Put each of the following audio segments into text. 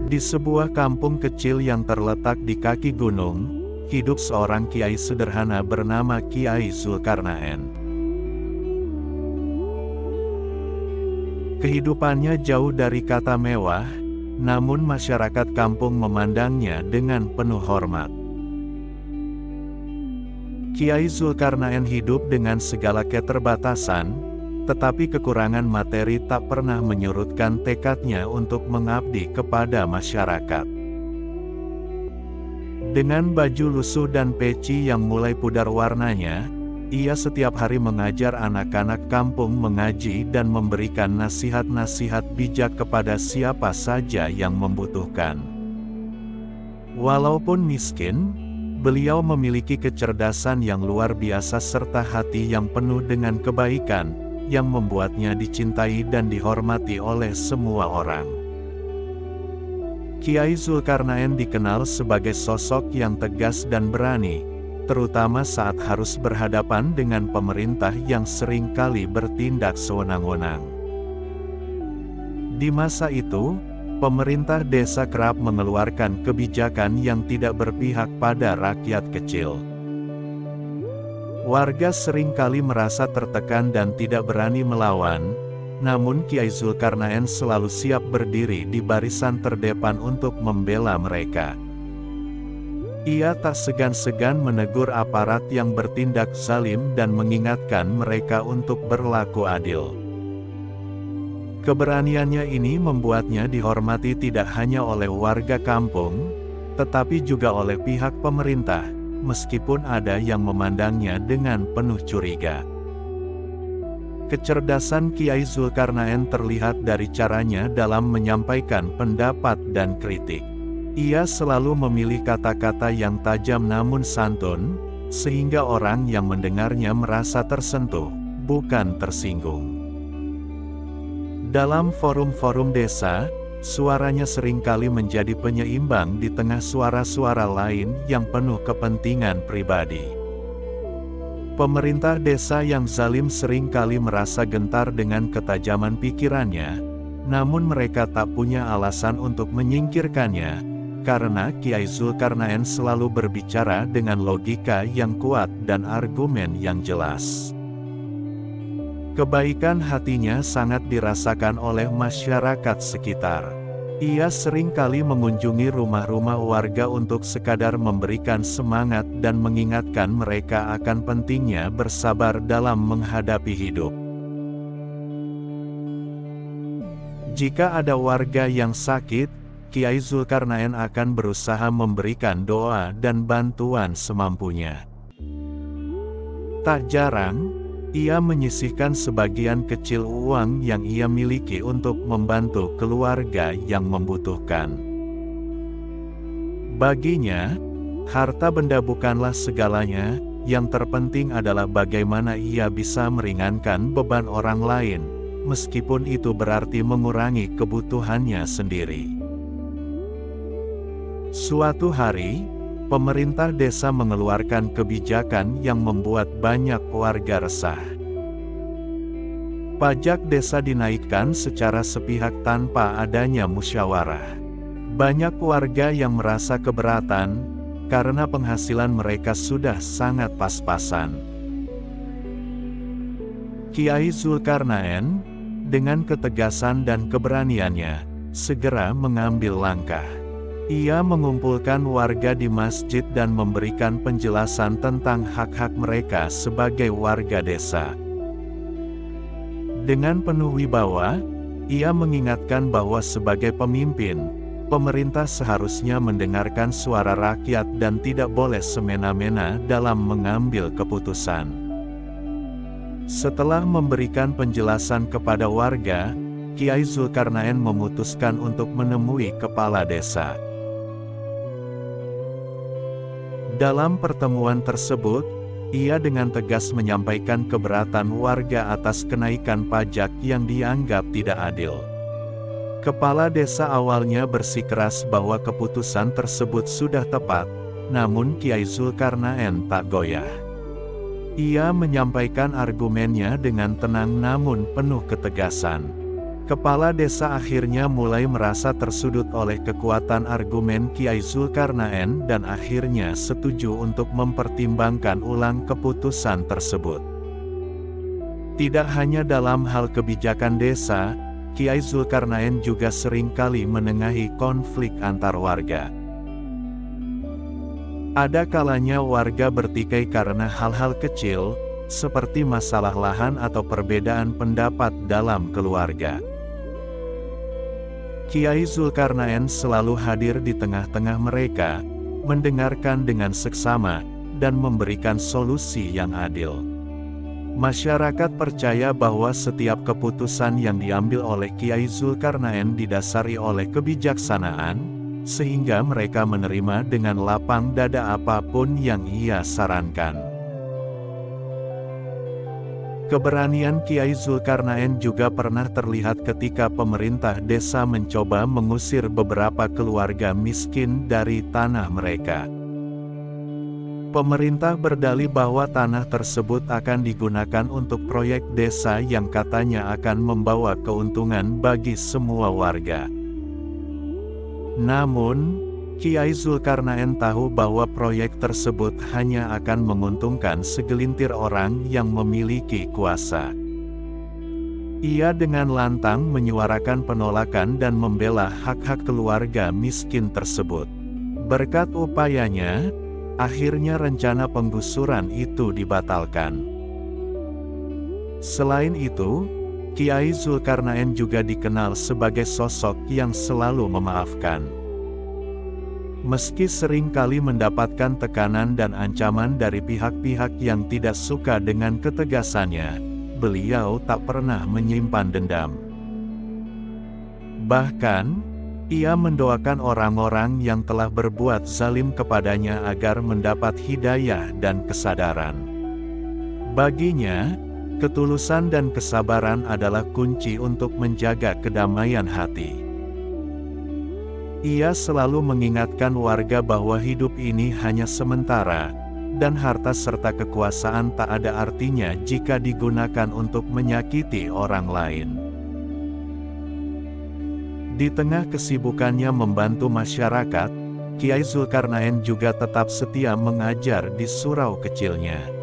Di sebuah kampung kecil yang terletak di kaki gunung, hidup seorang kiai sederhana bernama Kiai Zulkarnaen. Kehidupannya jauh dari kata mewah, namun masyarakat kampung memandangnya dengan penuh hormat. Kiai Zulkarnaen hidup dengan segala keterbatasan, tetapi kekurangan materi tak pernah menyurutkan tekadnya untuk mengabdi kepada masyarakat. Dengan baju lusuh dan peci yang mulai pudar warnanya, ia setiap hari mengajar anak-anak kampung mengaji dan memberikan nasihat-nasihat bijak kepada siapa saja yang membutuhkan. Walaupun miskin, beliau memiliki kecerdasan yang luar biasa serta hati yang penuh dengan kebaikan, yang membuatnya dicintai dan dihormati oleh semua orang. Kiai Zulkarnaen dikenal sebagai sosok yang tegas dan berani, terutama saat harus berhadapan dengan pemerintah yang sering kali bertindak sewenang-wenang. Di masa itu, pemerintah desa kerap mengeluarkan kebijakan yang tidak berpihak pada rakyat kecil. Warga sering kali merasa tertekan dan tidak berani melawan, namun Kiai Zulkarnaen selalu siap berdiri di barisan terdepan untuk membela mereka. Ia tak segan-segan menegur aparat yang bertindak zalim dan mengingatkan mereka untuk berlaku adil. Keberaniannya ini membuatnya dihormati tidak hanya oleh warga kampung, tetapi juga oleh pihak pemerintah, meskipun ada yang memandangnya dengan penuh curiga. Kecerdasan Kiai Zulkarnaen terlihat dari caranya dalam menyampaikan pendapat dan kritik. Ia selalu memilih kata-kata yang tajam namun santun, sehingga orang yang mendengarnya merasa tersentuh, bukan tersinggung. Dalam forum-forum desa, suaranya seringkali menjadi penyeimbang di tengah suara-suara lain yang penuh kepentingan pribadi. Pemerintah desa yang zalim seringkali merasa gentar dengan ketajaman pikirannya, namun mereka tak punya alasan untuk menyingkirkannya, karena Kiai Zulkarnaen selalu berbicara dengan logika yang kuat dan argumen yang jelas. Kebaikan hatinya sangat dirasakan oleh masyarakat sekitar. Ia sering kali mengunjungi rumah-rumah warga untuk sekadar memberikan semangat dan mengingatkan mereka akan pentingnya bersabar dalam menghadapi hidup. Jika ada warga yang sakit, Kiai Zulkarnaen akan berusaha memberikan doa dan bantuan semampunya. Tak jarang, ia menyisihkan sebagian kecil uang yang ia miliki untuk membantu keluarga yang membutuhkan. Baginya, harta benda bukanlah segalanya, yang terpenting adalah bagaimana ia bisa meringankan beban orang lain, meskipun itu berarti mengurangi kebutuhannya sendiri. Suatu hari, pemerintah desa mengeluarkan kebijakan yang membuat banyak warga resah. Pajak desa dinaikkan secara sepihak tanpa adanya musyawarah. Banyak warga yang merasa keberatan, karena penghasilan mereka sudah sangat pas-pasan. Kiai Zulkarnaen, dengan ketegasan dan keberaniannya, segera mengambil langkah. Ia mengumpulkan warga di masjid dan memberikan penjelasan tentang hak-hak mereka sebagai warga desa. Dengan penuh wibawa, ia mengingatkan bahwa sebagai pemimpin, pemerintah seharusnya mendengarkan suara rakyat dan tidak boleh semena-mena dalam mengambil keputusan. Setelah memberikan penjelasan kepada warga, Kiai Zulkarnaen memutuskan untuk menemui kepala desa. Dalam pertemuan tersebut, ia dengan tegas menyampaikan keberatan warga atas kenaikan pajak yang dianggap tidak adil. Kepala desa awalnya bersikeras bahwa keputusan tersebut sudah tepat, namun Kiai Zulkarnaen tak goyah. Ia menyampaikan argumennya dengan tenang namun penuh ketegasan. Kepala desa akhirnya mulai merasa tersudut oleh kekuatan argumen Kiai Zulkarnaen dan akhirnya setuju untuk mempertimbangkan ulang keputusan tersebut. Tidak hanya dalam hal kebijakan desa, Kiai Zulkarnaen juga seringkali menengahi konflik antar warga. Ada kalanya warga bertikai karena hal-hal kecil, seperti masalah lahan atau perbedaan pendapat dalam keluarga. Kiai Zulkarnaen selalu hadir di tengah-tengah mereka, mendengarkan dengan seksama, dan memberikan solusi yang adil. Masyarakat percaya bahwa setiap keputusan yang diambil oleh Kiai Zulkarnaen didasari oleh kebijaksanaan, sehingga mereka menerima dengan lapang dada apapun yang ia sarankan. Keberanian Kiai Zulkarnaen juga pernah terlihat ketika pemerintah desa mencoba mengusir beberapa keluarga miskin dari tanah mereka. Pemerintah berdalih bahwa tanah tersebut akan digunakan untuk proyek desa yang katanya akan membawa keuntungan bagi semua warga. Namun, Kiai Zulkarnaen tahu bahwa proyek tersebut hanya akan menguntungkan segelintir orang yang memiliki kuasa. Ia dengan lantang menyuarakan penolakan dan membela hak-hak keluarga miskin tersebut. Berkat upayanya, akhirnya rencana penggusuran itu dibatalkan. Selain itu, Kiai Zulkarnaen juga dikenal sebagai sosok yang selalu memaafkan. Meski sering kali mendapatkan tekanan dan ancaman dari pihak-pihak yang tidak suka dengan ketegasannya, beliau tak pernah menyimpan dendam. Bahkan, ia mendoakan orang-orang yang telah berbuat zalim kepadanya agar mendapat hidayah dan kesadaran. Baginya, ketulusan dan kesabaran adalah kunci untuk menjaga kedamaian hati. Ia selalu mengingatkan warga bahwa hidup ini hanya sementara, dan harta serta kekuasaan tak ada artinya jika digunakan untuk menyakiti orang lain. Di tengah kesibukannya membantu masyarakat, Kiai Zulkarnaen juga tetap setia mengajar di surau kecilnya.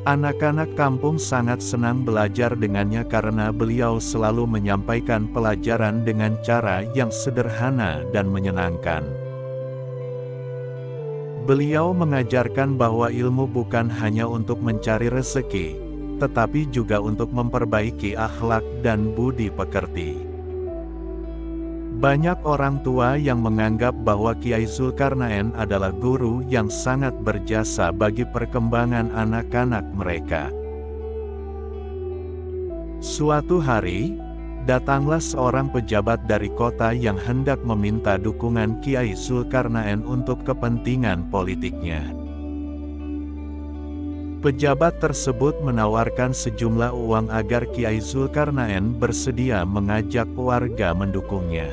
Anak-anak kampung sangat senang belajar dengannya karena beliau selalu menyampaikan pelajaran dengan cara yang sederhana dan menyenangkan. Beliau mengajarkan bahwa ilmu bukan hanya untuk mencari rezeki, tetapi juga untuk memperbaiki akhlak dan budi pekerti. Banyak orang tua yang menganggap bahwa Kiai Zulkarnaen adalah guru yang sangat berjasa bagi perkembangan anak-anak mereka. Suatu hari, datanglah seorang pejabat dari kota yang hendak meminta dukungan Kiai Zulkarnaen untuk kepentingan politiknya. Pejabat tersebut menawarkan sejumlah uang agar Kiai Zulkarnaen bersedia mengajak warga mendukungnya.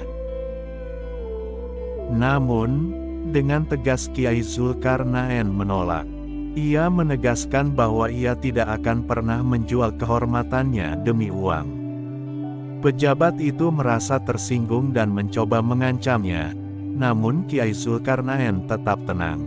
Namun, dengan tegas Kiai Zulkarnaen menolak. Ia menegaskan bahwa ia tidak akan pernah menjual kehormatannya demi uang. Pejabat itu merasa tersinggung dan mencoba mengancamnya, namun Kiai Zulkarnaen tetap tenang.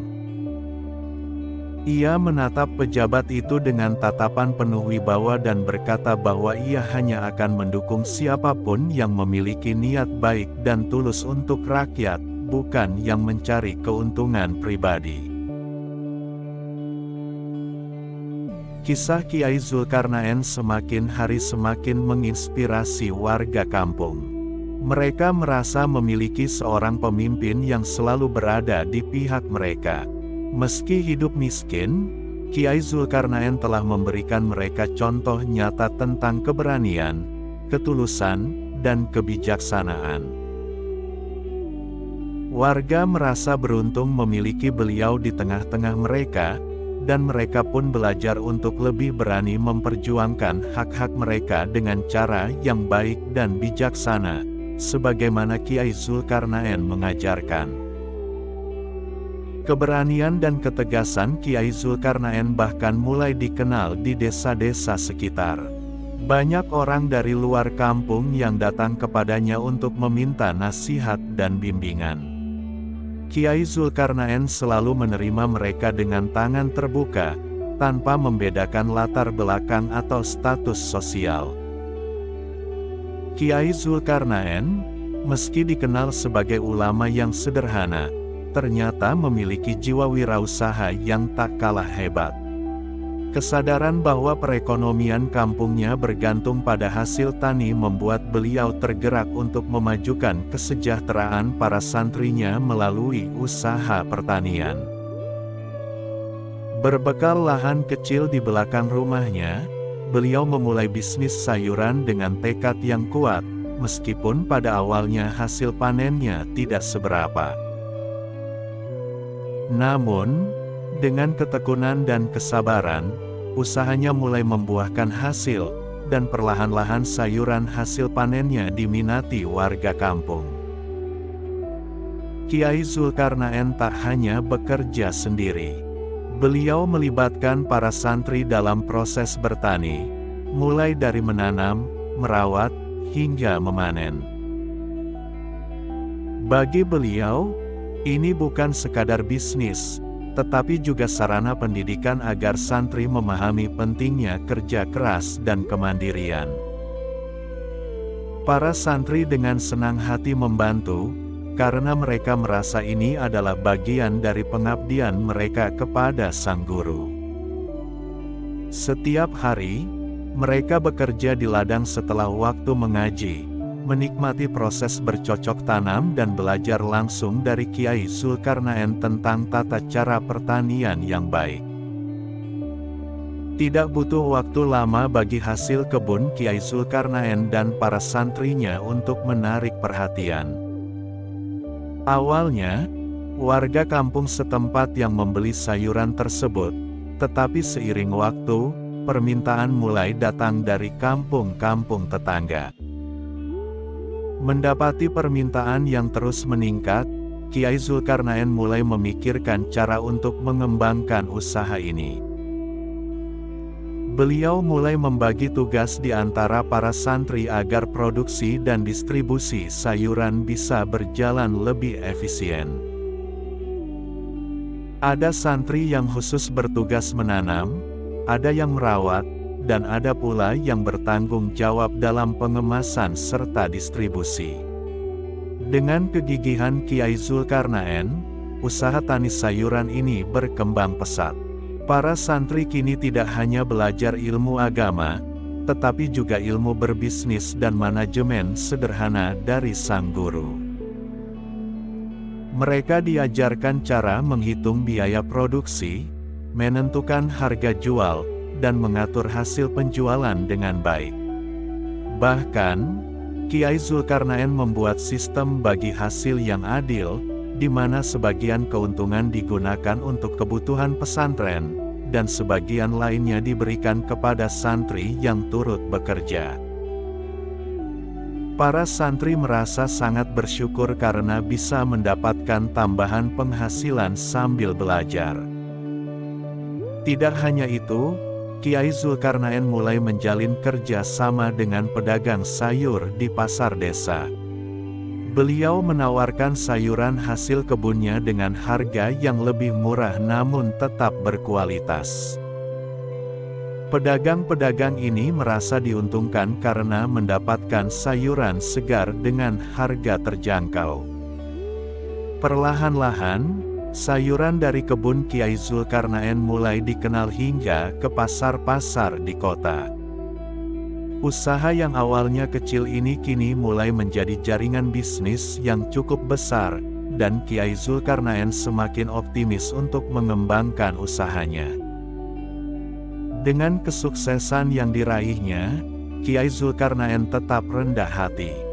Ia menatap pejabat itu dengan tatapan penuh wibawa dan berkata bahwa ia hanya akan mendukung siapapun yang memiliki niat baik dan tulus untuk rakyat, bukan yang mencari keuntungan pribadi. Kisah Kiai Zulkarnaen semakin hari semakin menginspirasi warga kampung. Mereka merasa memiliki seorang pemimpin yang selalu berada di pihak mereka. Meski hidup miskin, Kiai Zulkarnaen telah memberikan mereka contoh nyata tentang keberanian, ketulusan, dan kebijaksanaan. Warga merasa beruntung memiliki beliau di tengah-tengah mereka, dan mereka pun belajar untuk lebih berani memperjuangkan hak-hak mereka dengan cara yang baik dan bijaksana, sebagaimana Kiai Zulkarnaen mengajarkan. Keberanian dan ketegasan Kiai Zulkarnaen bahkan mulai dikenal di desa-desa sekitar. Banyak orang dari luar kampung yang datang kepadanya untuk meminta nasihat dan bimbingan. Kiai Zulkarnaen selalu menerima mereka dengan tangan terbuka, tanpa membedakan latar belakang atau status sosial. Kiai Zulkarnaen, meski dikenal sebagai ulama yang sederhana, ternyata memiliki jiwa wirausaha yang tak kalah hebat. Kesadaran bahwa perekonomian kampungnya bergantung pada hasil tani membuat beliau tergerak untuk memajukan kesejahteraan para santrinya melalui usaha pertanian. Berbekal lahan kecil di belakang rumahnya, beliau memulai bisnis sayuran dengan tekad yang kuat, meskipun pada awalnya hasil panennya tidak seberapa. Namun, dengan ketekunan dan kesabaran, usahanya mulai membuahkan hasil, dan perlahan-lahan sayuran hasil panennya diminati warga kampung. Kiai Zulkarnaen tak hanya bekerja sendiri. Beliau melibatkan para santri dalam proses bertani, mulai dari menanam, merawat, hingga memanen. Bagi beliau, ini bukan sekadar bisnis, tetapi juga sarana pendidikan agar santri memahami pentingnya kerja keras dan kemandirian. Para santri dengan senang hati membantu, karena mereka merasa ini adalah bagian dari pengabdian mereka kepada sang guru. Setiap hari, mereka bekerja di ladang setelah waktu mengaji, menikmati proses bercocok tanam dan belajar langsung dari Kiai Zulkarnaen tentang tata cara pertanian yang baik. Tidak butuh waktu lama bagi hasil kebun Kiai Zulkarnaen dan para santrinya untuk menarik perhatian. Awalnya, warga kampung setempat yang membeli sayuran tersebut, tetapi seiring waktu, permintaan mulai datang dari kampung-kampung tetangga. Mendapati permintaan yang terus meningkat, Kiai Zulkarnaen mulai memikirkan cara untuk mengembangkan usaha ini. Beliau mulai membagi tugas di antara para santri agar produksi dan distribusi sayuran bisa berjalan lebih efisien. Ada santri yang khusus bertugas menanam, ada yang merawat, dan ada pula yang bertanggung jawab dalam pengemasan serta distribusi. Dengan kegigihan Kiai Zulkarnaen, usaha tani sayuran ini berkembang pesat. Para santri kini tidak hanya belajar ilmu agama, tetapi juga ilmu berbisnis dan manajemen sederhana dari sang guru. Mereka diajarkan cara menghitung biaya produksi, menentukan harga jual, dan mengatur hasil penjualan dengan baik. Bahkan, Kiai Zulkarnaen membuat sistem bagi hasil yang adil, di mana sebagian keuntungan digunakan untuk kebutuhan pesantren, dan sebagian lainnya diberikan kepada santri yang turut bekerja. Para santri merasa sangat bersyukur karena bisa mendapatkan tambahan penghasilan sambil belajar. Tidak hanya itu, Kiai Zulkarnaen mulai menjalin kerja sama dengan pedagang sayur di pasar desa. Beliau menawarkan sayuran hasil kebunnya dengan harga yang lebih murah namun tetap berkualitas. Pedagang-pedagang ini merasa diuntungkan karena mendapatkan sayuran segar dengan harga terjangkau. Perlahan-lahan, sayuran dari kebun Kiai Zulkarnaen mulai dikenal hingga ke pasar-pasar di kota. Usaha yang awalnya kecil ini kini mulai menjadi jaringan bisnis yang cukup besar, dan Kiai Zulkarnaen semakin optimis untuk mengembangkan usahanya. Dengan kesuksesan yang diraihnya, Kiai Zulkarnaen tetap rendah hati.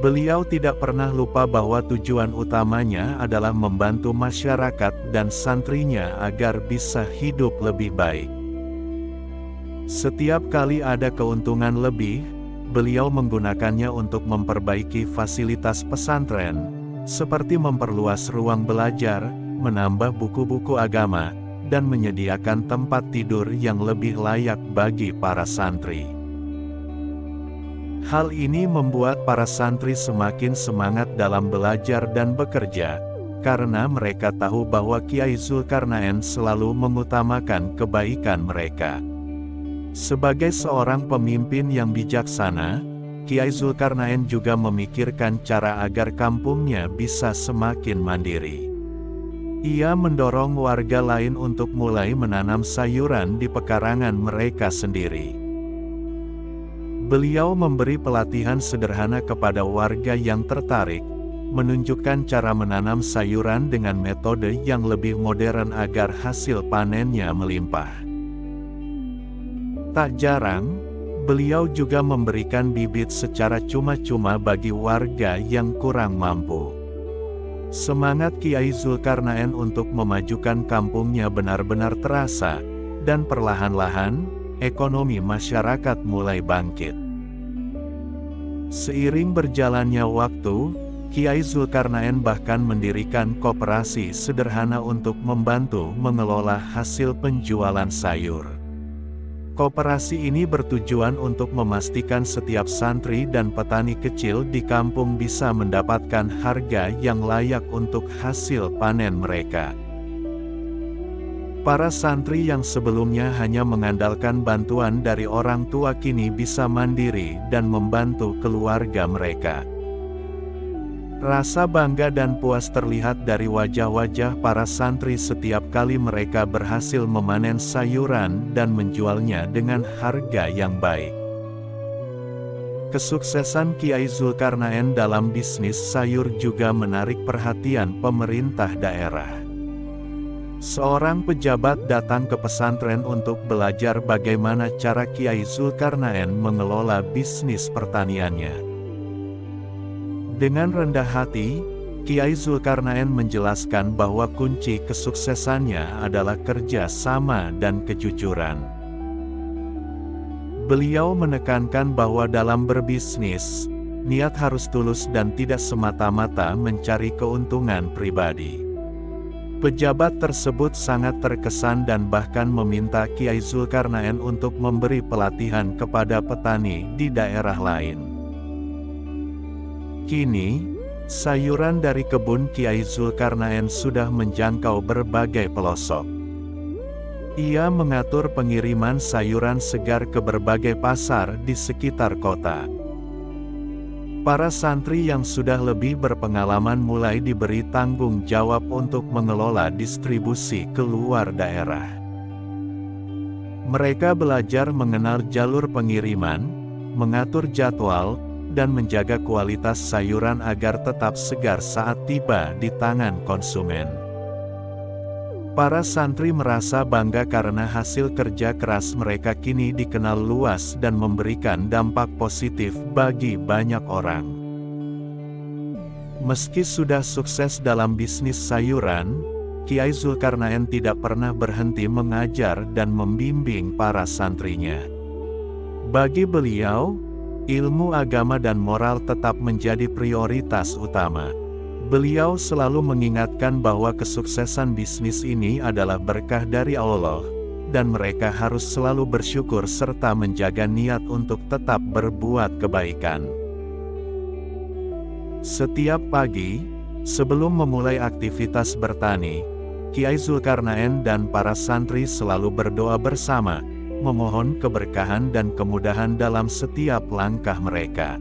Beliau tidak pernah lupa bahwa tujuan utamanya adalah membantu masyarakat dan santrinya agar bisa hidup lebih baik. Setiap kali ada keuntungan lebih, beliau menggunakannya untuk memperbaiki fasilitas pesantren, seperti memperluas ruang belajar, menambah buku-buku agama, dan menyediakan tempat tidur yang lebih layak bagi para santri. Hal ini membuat para santri semakin semangat dalam belajar dan bekerja, karena mereka tahu bahwa Kiai Zulkarnaen selalu mengutamakan kebaikan mereka. Sebagai seorang pemimpin yang bijaksana, Kiai Zulkarnaen juga memikirkan cara agar kampungnya bisa semakin mandiri. Ia mendorong warga lain untuk mulai menanam sayuran di pekarangan mereka sendiri. Beliau memberi pelatihan sederhana kepada warga yang tertarik, menunjukkan cara menanam sayuran dengan metode yang lebih modern agar hasil panennya melimpah. Tak jarang, beliau juga memberikan bibit secara cuma-cuma bagi warga yang kurang mampu. Semangat Kiai Zulkarnaen untuk memajukan kampungnya benar-benar terasa, dan perlahan-lahan, ekonomi masyarakat mulai bangkit. Seiring berjalannya waktu, Kiai Zulkarnaen bahkan mendirikan koperasi sederhana untuk membantu mengelola hasil penjualan sayur. Koperasi ini bertujuan untuk memastikan setiap santri dan petani kecil di kampung bisa mendapatkan harga yang layak untuk hasil panen mereka. Para santri yang sebelumnya hanya mengandalkan bantuan dari orang tua kini bisa mandiri dan membantu keluarga mereka. Rasa bangga dan puas terlihat dari wajah-wajah para santri setiap kali mereka berhasil memanen sayuran dan menjualnya dengan harga yang baik. Kesuksesan Kiai Zulkarnaen dalam bisnis sayur juga menarik perhatian pemerintah daerah. Seorang pejabat datang ke pesantren untuk belajar bagaimana cara Kiai Zulkarnaen mengelola bisnis pertaniannya. Dengan rendah hati, Kiai Zulkarnaen menjelaskan bahwa kunci kesuksesannya adalah kerja sama dan kejujuran. Beliau menekankan bahwa dalam berbisnis, niat harus tulus dan tidak semata-mata mencari keuntungan pribadi. Pejabat tersebut sangat terkesan dan bahkan meminta Kiai Zulkarnaen untuk memberi pelatihan kepada petani di daerah lain. Kini, sayuran dari kebun Kiai Zulkarnaen sudah menjangkau berbagai pelosok. Ia mengatur pengiriman sayuran segar ke berbagai pasar di sekitar kota. Para santri yang sudah lebih berpengalaman mulai diberi tanggung jawab untuk mengelola distribusi ke luar daerah. Mereka belajar mengenal jalur pengiriman, mengatur jadwal, dan menjaga kualitas sayuran agar tetap segar saat tiba di tangan konsumen. Para santri merasa bangga karena hasil kerja keras mereka kini dikenal luas dan memberikan dampak positif bagi banyak orang. Meski sudah sukses dalam bisnis sayuran, Kiai Zulkarnaen tidak pernah berhenti mengajar dan membimbing para santrinya. Bagi beliau, ilmu agama dan moral tetap menjadi prioritas utama. Beliau selalu mengingatkan bahwa kesuksesan bisnis ini adalah berkah dari Allah, dan mereka harus selalu bersyukur serta menjaga niat untuk tetap berbuat kebaikan. Setiap pagi, sebelum memulai aktivitas bertani, Kiai Zulkarnaen dan para santri selalu berdoa bersama, memohon keberkahan dan kemudahan dalam setiap langkah mereka.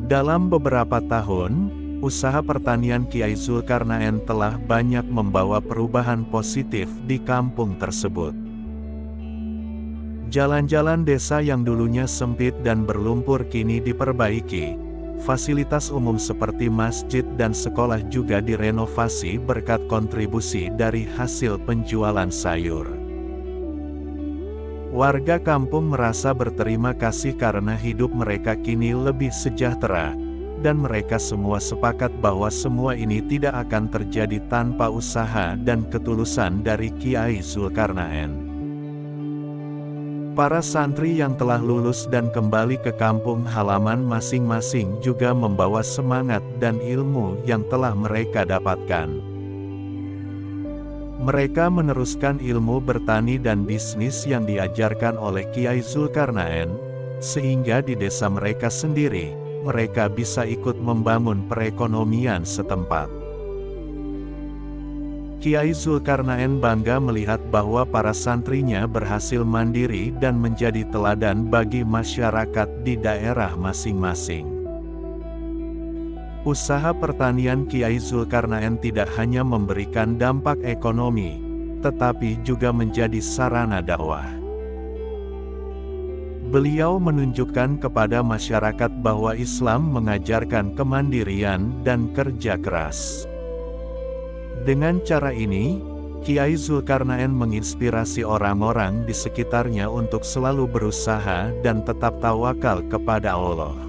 Dalam beberapa tahun, usaha pertanian Kiai Zulkarnaen telah banyak membawa perubahan positif di kampung tersebut. Jalan-jalan desa yang dulunya sempit dan berlumpur kini diperbaiki, fasilitas umum seperti masjid dan sekolah juga direnovasi berkat kontribusi dari hasil penjualan sayur. Warga kampung merasa berterima kasih karena hidup mereka kini lebih sejahtera, dan mereka semua sepakat bahwa semua ini tidak akan terjadi tanpa usaha dan ketulusan dari Kiai Zulkarnaen. Para santri yang telah lulus dan kembali ke kampung halaman masing-masing juga membawa semangat dan ilmu yang telah mereka dapatkan. Mereka meneruskan ilmu bertani dan bisnis yang diajarkan oleh Kiai Zulkarnaen, sehingga di desa mereka sendiri, mereka bisa ikut membangun perekonomian setempat. Kiai Zulkarnaen bangga melihat bahwa para santrinya berhasil mandiri dan menjadi teladan bagi masyarakat di daerah masing-masing. Usaha pertanian Kiai Zulkarnaen tidak hanya memberikan dampak ekonomi, tetapi juga menjadi sarana dakwah. Beliau menunjukkan kepada masyarakat bahwa Islam mengajarkan kemandirian dan kerja keras. Dengan cara ini, Kiai Zulkarnaen menginspirasi orang-orang di sekitarnya untuk selalu berusaha dan tetap tawakal kepada Allah.